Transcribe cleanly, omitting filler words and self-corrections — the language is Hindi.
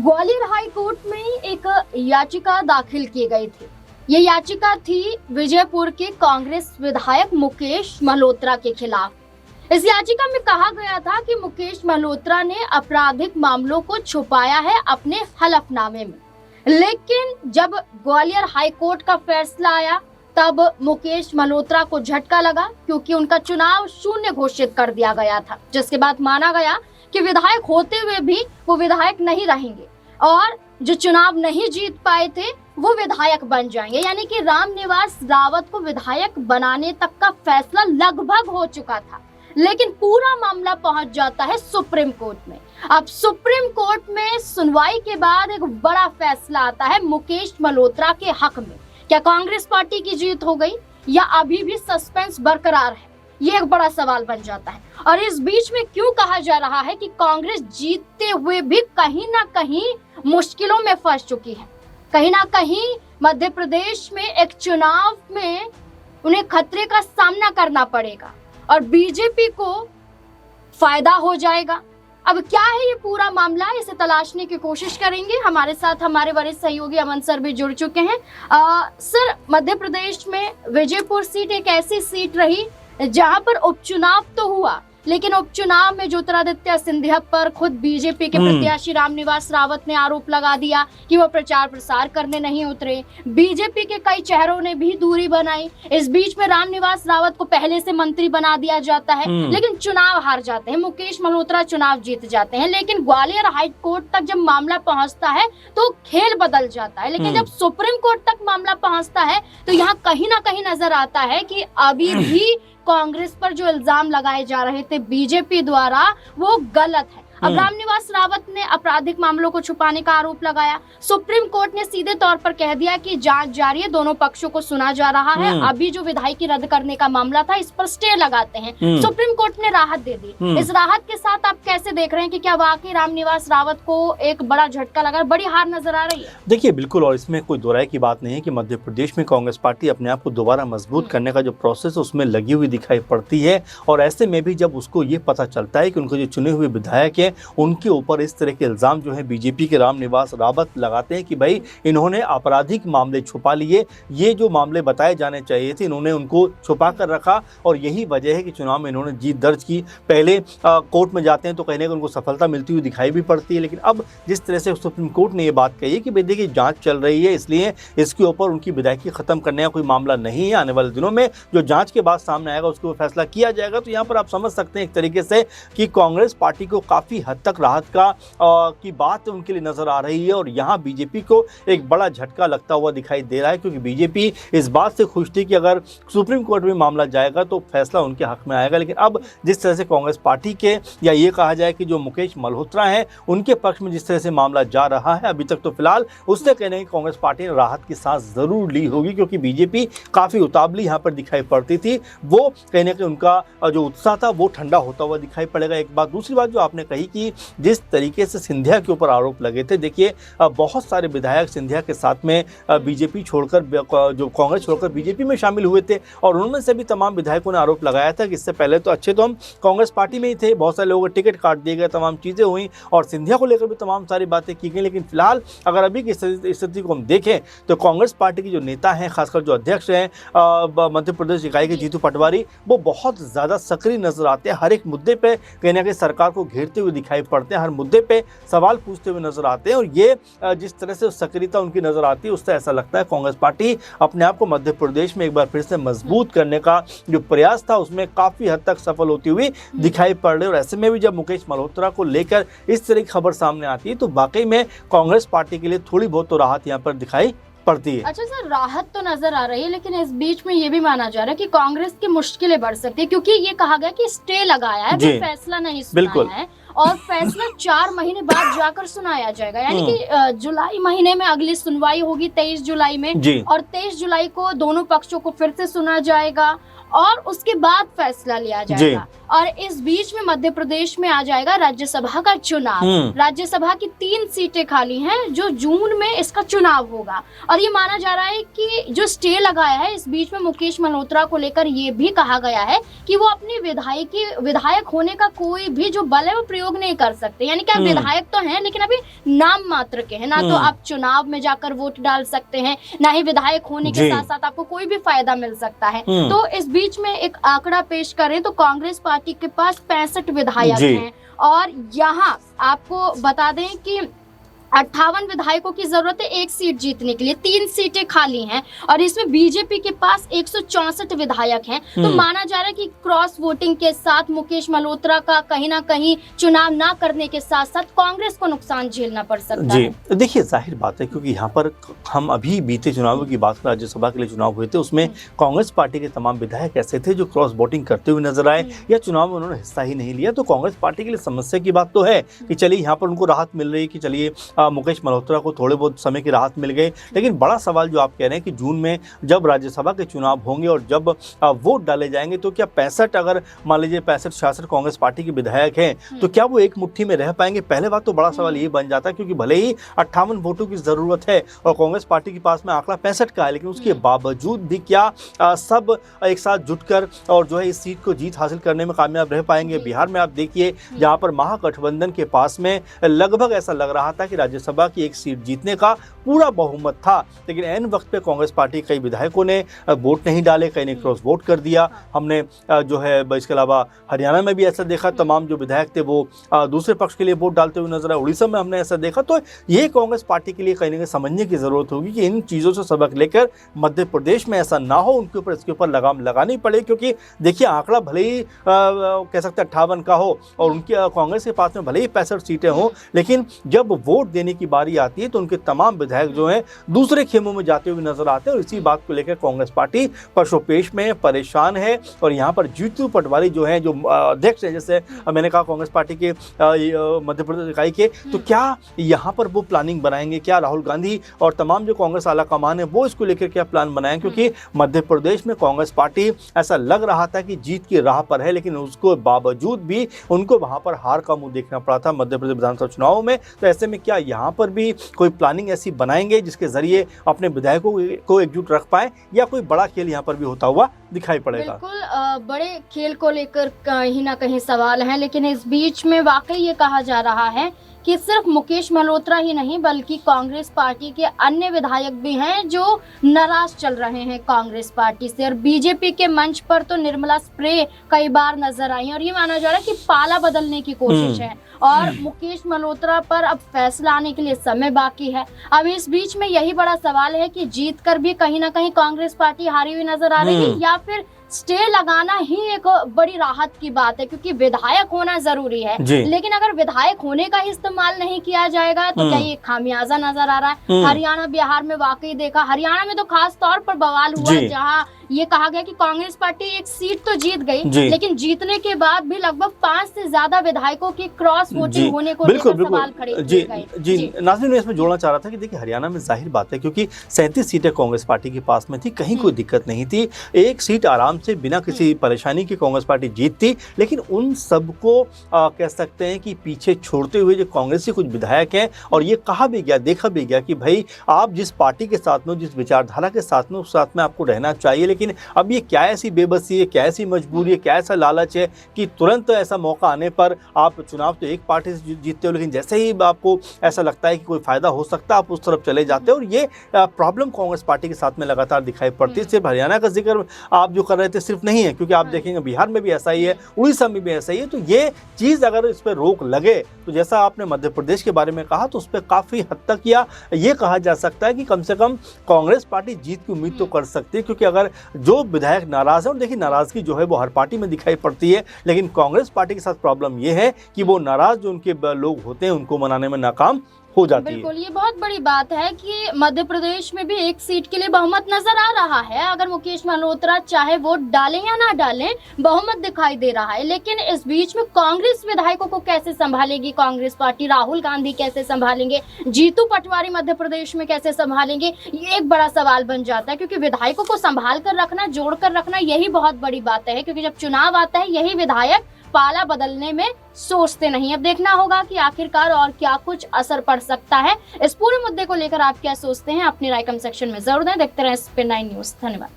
ग्वालियर हाई कोर्ट में एक याचिका दाखिल की गई थी। ये याचिका थी विजयपुर के कांग्रेस विधायक मुकेश मल्होत्रा के खिलाफ। इस याचिका में कहा गया था कि मुकेश मल्होत्रा ने आपराधिक मामलों को छुपाया है अपने हलफनामे में। लेकिन जब ग्वालियर हाई कोर्ट का फैसला आया तब मुकेश मल्होत्रा को झटका लगा, क्योंकि उनका चुनाव शून्य घोषित कर दिया गया था, जिसके बाद माना गया कि विधायक होते हुए भी वो विधायक नहीं रहेंगे और जो चुनाव नहीं जीत पाए थे वो विधायक बन जाएंगे। यानी कि रामनिवास रावत को विधायक बनाने तक का फैसला लगभग हो चुका था, लेकिन पूरा मामला पहुंच जाता है सुप्रीम कोर्ट में। अब सुप्रीम कोर्ट में सुनवाई के बाद एक बड़ा फैसला आता है मुकेश मल्होत्रा के हक में। क्या कांग्रेस पार्टी की जीत हो गई या अभी भी सस्पेंस बरकरार है, ये एक बड़ा सवाल बन जाता है। और इस बीच में क्यों कहा जा रहा है कि कांग्रेस जीतते हुए भी कहीं ना कहीं मुश्किलों में फंस चुकी है। कहीं ना कहीं मध्य प्रदेश में एक चुनाव में उन्हें खतरे का सामना करना पड़ेगा और बीजेपी को फायदा हो जाएगा। अब क्या है ये पूरा मामला, इसे तलाशने की कोशिश करेंगे। हमारे साथ हमारे वरिष्ठ सहयोगी अमन सर भी जुड़ चुके हैं। सर, मध्य प्रदेश में विजयपुर सीट एक ऐसी सीट रही जहां पर उपचुनाव तो हुआ, लेकिन उपचुनाव में ज्योतिरादित्य सिंधिया पर खुद बीजेपी के प्रत्याशी रामनिवास रावत ने आरोप लगा दिया कि वो प्रचार प्रसार करने नहीं उतरे। बीजेपी के कई चेहरों ने भी दूरी बनाई। इस बीच में रामनिवास रावत को पहले से मंत्री बना दिया जाता है, लेकिन चुनाव हार जाते हैं। मुकेश मल्होत्रा चुनाव जीत जाते हैं, लेकिन ग्वालियर हाई कोर्ट तक जब मामला पहुंचता है तो खेल बदल जाता है। लेकिन जब सुप्रीम कोर्ट तक मामला पहुंचता है तो यहाँ कहीं ना कहीं नजर आता है कि अभी भी कांग्रेस पर जो इल्जाम लगाए जा रहे थे बीजेपी द्वारा वो गलत है। अब रामनिवास रावत ने आपराधिक मामलों को छुपाने का आरोप लगाया। सुप्रीम कोर्ट ने सीधे तौर पर कह दिया कि जांच जारी है, दोनों पक्षों को सुना जा रहा है। अभी जो विधायकी रद्द करने का मामला था इस पर स्टे लगाते हैं। सुप्रीम कोर्ट ने राहत दे दी। इस राहत के साथ आप कैसे देख रहे हैं कि क्या वाकई रामनिवास रावत को एक बड़ा झटका लगा, बड़ी हार नजर आ रही है? देखिए, बिल्कुल, और इसमें कोई दोहराई की बात नहीं है कि मध्य प्रदेश में कांग्रेस पार्टी अपने आप को दोबारा मजबूत करने का जो प्रोसेस उसमें लगी हुई दिखाई पड़ती है। और ऐसे में भी जब उसको ये पता चलता है कि उनके जो चुने हुए विधायक है उनके ऊपर इस तरह के इल्जाम जो है बीजेपी के रामनिवास रावत लगाते हैं कि भाई इन्होंने आपराधिक मामले छुपा लिए, ये जो मामले बताए जाने चाहिए थे इन्होंने उनको छुपा कर रखा और यही वजह है कि चुनाव में इन्होंने जीत दर्ज की। पहले कोर्ट में जाते हैं तो कहने को उनको सफलता मिलती हुई दिखाई भी पड़ती है, लेकिन अब जिस तरह से सुप्रीम कोर्ट ने ये बात कही है कि भाई देखिए जांच चल रही है, इसलिए इसके ऊपर उनकी विधायकी खत्म करने का कोई मामला नहीं है। आने वाले दिनों में जो जांच के बाद सामने आएगा उसके ऊपर फैसला किया जाएगा। तो यहाँ पर आप समझ सकते हैं एक तरीके से कि कांग्रेस पार्टी को काफी हद तक राहत की बात उनके लिए नजर आ रही है और यहाँ बीजेपी को एक बड़ा झटका लगता हुआ दिखाई दे रहा है, क्योंकि बीजेपी इस बात से खुश थी कि अगर सुप्रीम कोर्ट में मामला जाएगा तो फैसला उनके हक में आएगा। लेकिन अब जिस तरह से कांग्रेस पार्टी के, या ये कहा जाए कि जो मुकेश मल्होत्रा हैं उनके पक्ष में जिस तरह से मामला जा रहा है, अभी तक तो फिलहाल उससे कहने की कांग्रेस पार्टी ने राहत की सांस जरूर ली होगी, क्योंकि बीजेपी काफी उतावली यहाँ पर दिखाई पड़ती थी। वो कहने के उनका जो उत्साह था वो ठंडा होता हुआ दिखाई पड़ेगा। एक बात, दूसरी बात जो आपने कही कि जिस तरीके से सिंधिया के ऊपर आरोप लगे थे, देखिए बहुत सारे विधायक सिंधिया के साथ में बीजेपी छोड़कर, जो कांग्रेस छोड़कर बीजेपी में शामिल हुए थे और उनमें से भी तमाम विधायकों ने आरोप लगाया था कि इससे पहले तो अच्छे तो हम कांग्रेस पार्टी में ही थे, बहुत सारे लोगों को टिकट काट दिए गए, तमाम चीज़ें हुई और सिंधिया को लेकर भी तमाम सारी बातें की गई। लेकिन फिलहाल अगर अभी की स्थिति को हम देखें तो कांग्रेस पार्टी के जो नेता हैं, खासकर जो अध्यक्ष हैं मध्य प्रदेश इकाई के जीतू पटवारी, वो बहुत ज़्यादा सक्रिय नजर आते हैं। हर एक मुद्दे पर कहीं ना कहीं सरकार को घेरते हुए दिखाई पड़ते हैं, हर मुद्दे पे सवाल पूछते हुए नजर आते हैं और ये जिस तरह से सक्रियता उनकी नजर आती है उससे ऐसा लगता है कांग्रेस पार्टी अपने आप को मध्य प्रदेश में एक बार फिर से मजबूत करने का जो प्रयास था उसमें काफी हद तक सफल होती हुई दिखाई पड़ रही है। और ऐसे में भी जब मुकेश मल्होत्रा को लेकर इस तरह की खबर सामने आती है तो वाकई में कांग्रेस पार्टी के लिए थोड़ी बहुत तो राहत यहाँ पर दिखाई पड़ती है। अच्छा सर, राहत तो नजर आ रही है, लेकिन इस बीच में ये भी माना जा रहा है कि कांग्रेस की मुश्किलें बढ़ सकती है, क्योंकि ये कहा गया कि स्टे लगाया है, फैसला नहीं सुनाया है और फैसला 4 महीने बाद जाकर सुनाया जाएगा। यानी कि जुलाई महीने में अगली सुनवाई होगी 23 जुलाई में और 23 जुलाई को दोनों पक्षों को फिर से सुना जाएगा और उसके बाद फैसला लिया जाएगा। और इस बीच में मध्य प्रदेश में आ जाएगा राज्यसभा का चुनाव। राज्यसभा की 3 सीटें खाली हैं जो जून में इसका चुनाव होगा और ये माना जा रहा है कि जो स्टे लगाया है इस बीच में मुकेश मल्होत्रा को लेकर ये भी कहा गया है कि वो अपनी विधायक होने का कोई भी जो बल है वो प्रयोग उपयोग नहीं कर सकते, यानी कि आप विधायक तो हैं लेकिन अभी नाम मात्र के हैं, ना तो आप चुनाव में जाकर वोट डाल सकते हैं, ना ही विधायक होने के साथ साथ आपको कोई भी फायदा मिल सकता है। तो इस बीच में एक आंकड़ा पेश करें तो कांग्रेस पार्टी के पास 65 विधायक हैं और यहाँ आपको बता दें कि 58 विधायकों की जरूरत है एक सीट जीतने के लिए, 3 सीटें खाली हैं और इसमें बीजेपी के पास 164 विधायक हैं। तो माना जा रहा है कि क्रॉस वोटिंग के साथ मुकेश मल्होत्रा का कहीं ना कहीं चुनाव ना करने के साथ साथ कांग्रेस को नुकसान झेलना पड़ सकता है। जी देखिए, जाहिर बात है क्योंकि यहाँ पर हम अभी बीते चुनावों की बात, राज्यसभा के लिए चुनाव हुए थे, उसमें कांग्रेस पार्टी के तमाम विधायक ऐसे थे जो क्रॉस वोटिंग करते हुए नजर आए या चुनाव में उन्होंने हिस्सा ही नहीं लिया। तो कांग्रेस पार्टी के लिए समस्या की बात तो है कि चलिए यहाँ पर उनको राहत मिल रही कि चलिए मुकेश मल्होत्रा को थोड़े बहुत समय की राहत मिल गई, लेकिन बड़ा सवाल जो आप कह रहे हैं कि जून में जब राज्यसभा के चुनाव होंगे और जब वोट डाले जाएंगे तो क्या 65 अगर मान लीजिए 65-66 कांग्रेस पार्टी के विधायक हैं तो क्या वो एक मुट्ठी में रह पाएंगे? पहले बात तो बड़ा सवाल ये बन जाता है क्योंकि भले ही 58 वोटों की जरूरत है और कांग्रेस पार्टी के पास में आंकड़ा 65 का है, लेकिन उसके बावजूद भी क्या सब एक साथ जुटकर और जो है इस सीट को जीत हासिल करने में कामयाब रह पाएंगे? बिहार में आप देखिए जहां पर महागठबंधन के पास में लगभग ऐसा लग रहा था कि राज्यसभा की एक सीट जीतने का पूरा बहुमत था, लेकिन ऐन वक्त पे कांग्रेस पार्टी कई विधायकों ने वोट नहीं डाले, कई ने क्रॉस वोट कर दिया। हमने जो है इसके अलावा हरियाणा में भी ऐसा देखा, तमाम जो विधायक थे वो दूसरे पक्ष के लिए वोट डालते हुए नजर आए। उड़ीसा में हमने ऐसा देखा। तो ये कांग्रेस पार्टी के लिए कहीं ना कहीं समझने की जरूरत होगी कि इन चीजों से सबक लेकर मध्य प्रदेश में ऐसा ना हो, उनके ऊपर इसके ऊपर लगाम लगानी पड़े। क्योंकि देखिए आंकड़ा भले ही कह सकते हैं 58 का हो और उनकी कांग्रेस के पास में भले ही 65 सीटें हो, लेकिन जब वोट देने की बारी आती है तो उनके तमाम विधायक जो हैं दूसरे खेमों में जाते हुए नजर आते हैं और इसी बात को लेकर कांग्रेस पार्टी पशोपेश में परेशान है। और यहाँ पर जीतू पटवारी जो है, जो अध्यक्ष है, जैसे मैंने कहा कांग्रेस पार्टी के मध्य प्रदेश इकाई के, तो क्या यहाँ पर वो प्लानिंग बनाएंगे? क्या राहुल गांधी और तमाम जो कांग्रेस आला कमान है वो इसको लेकर क्या प्लान बनाएंगे? क्योंकि मध्य प्रदेश में कांग्रेस पार्टी ऐसा लग रहा था कि जीत की राह पर है, लेकिन उसको बावजूद भी उनको वहां पर हार का मुंह देखना पड़ा था मध्य प्रदेश विधानसभा चुनाव में। तो ऐसे में क्या यहाँ पर भी कोई प्लानिंग ऐसी बनाएंगे जिसके जरिए अपने विधायकों को एकजुट रख पाए, या कोई बड़ा खेल यहाँ पर भी होता हुआ दिखाई पड़ेगा? बिल्कुल बड़े खेल को लेकर कहीं ना कहीं सवाल है, लेकिन इस बीच में वाकई ये कहा जा रहा है कि सिर्फ मुकेश मल्होत्रा ही नहीं बल्कि कांग्रेस पार्टी के अन्य विधायक भी हैं जो नाराज चल रहे हैं कांग्रेस पार्टी से। और बीजेपी के मंच पर तो निर्मला स्प्रे कई बार नजर आई और ये माना जा रहा है कि पाला बदलने की कोशिश है और मुकेश मल्होत्रा पर अब फैसला आने के लिए समय बाकी है। अब इस बीच में यही बड़ा सवाल है कि जीत कर भी कहीं ना कहीं कांग्रेस पार्टी हारी हुई नजर आ रही है या फिर स्टे लगाना ही एक बड़ी राहत की बात है, क्योंकि विधायक होना जरूरी है, लेकिन अगर विधायक होने का ही इस्तेमाल नहीं किया जाएगा तो क्या ये खामियाजा नजर आ रहा है? हरियाणा बिहार में वाकई देखा, हरियाणा में तो खास तौर पर बवाल हुआ जहां ये कहा गया कि कांग्रेस पार्टी एक सीट तो जीत गई, लेकिन जीतने के बाद भी लगभग 5 से ज्यादा विधायकों की क्रॉस वोटिंग होने को लेकर सवाल खड़े किए गए। नाज़रीन, मैं इसमें जोड़ना चाह रहा था कि देखिए हरियाणा में जाहिर बात है क्योंकि 37 सीटें कांग्रेस पार्टी के पास में थी, कहीं कोई दिक्कत नहीं थी, एक सीट आराम से बिना किसी परेशानी की कांग्रेस पार्टी जीतती। लेकिन उन सबको कह सकते हैं कि पीछे छोड़ते हुए जो कांग्रेस के कुछ विधायक हैं, और ये कहा भी गया, देखा भी गया कि भाई आप जिस पार्टी के साथ में, जिस विचारधारा के साथ में, उस साथ में आपको रहना चाहिए। लेकिन अब ये क्या ऐसी बेबसी है, क्या ऐसी मजबूरी है, क्या ऐसा लालच है कि तुरंत ऐसा मौका आने पर आप चुनाव तो एक पार्टी से जीतते हो, लेकिन जैसे ही आपको ऐसा लगता है कि कोई फायदा हो सकता है आप उस तरफ चले जाते हो। और ये प्रॉब्लम कांग्रेस पार्टी के साथ में लगातार दिखाई पड़ती है। सिर्फ हरियाणा का जिक्र आप जो कर रहे थे सिर्फ नहीं है, क्योंकि आप देखेंगे बिहार में भी ऐसा ही है, उड़ीसा में भी ऐसा ही है। तो ये चीज़ अगर इस पर रोक लगे तो जैसा आपने मध्य प्रदेश के बारे में कहा, तो उस पर काफ़ी हद तक या ये कहा जा सकता है कि कम से कम कांग्रेस पार्टी जीत की उम्मीद तो कर सकती है। क्योंकि अगर जो विधायक नाराज है, और देखिए नाराजगी जो है वो हर पार्टी में दिखाई पड़ती है, लेकिन कांग्रेस पार्टी के साथ प्रॉब्लम ये है कि वो नाराज जो उनके लोग होते हैं उनको मनाने में नाकाम हो जाती है। बिल्कुल, ये बहुत बड़ी बात है कि मध्य प्रदेश में भी एक सीट के लिए बहुमत नजर आ रहा है। अगर मुकेश मल्होत्रा चाहे वोट डालें या ना डालें, बहुमत दिखाई दे रहा है। लेकिन इस बीच में कांग्रेस विधायकों को कैसे संभालेगी कांग्रेस पार्टी? राहुल गांधी कैसे संभालेंगे? जीतू पटवारी मध्य प्रदेश में कैसे संभालेंगे? ये एक बड़ा सवाल बन जाता है, क्योंकि विधायकों को संभाल कर रखना, जोड़ कर रखना, यही बहुत बड़ी बात है। क्योंकि जब चुनाव आता है यही विधायक पाला बदलने में सोचते नहीं। अब देखना होगा कि आखिरकार और क्या कुछ असर पड़ सकता है। इस पूरे मुद्दे को लेकर आप क्या सोचते हैं? अपनी राय कमेंट सेक्शन में जरूर दें। देखते रहें SP9 न्यूज़। धन्यवाद।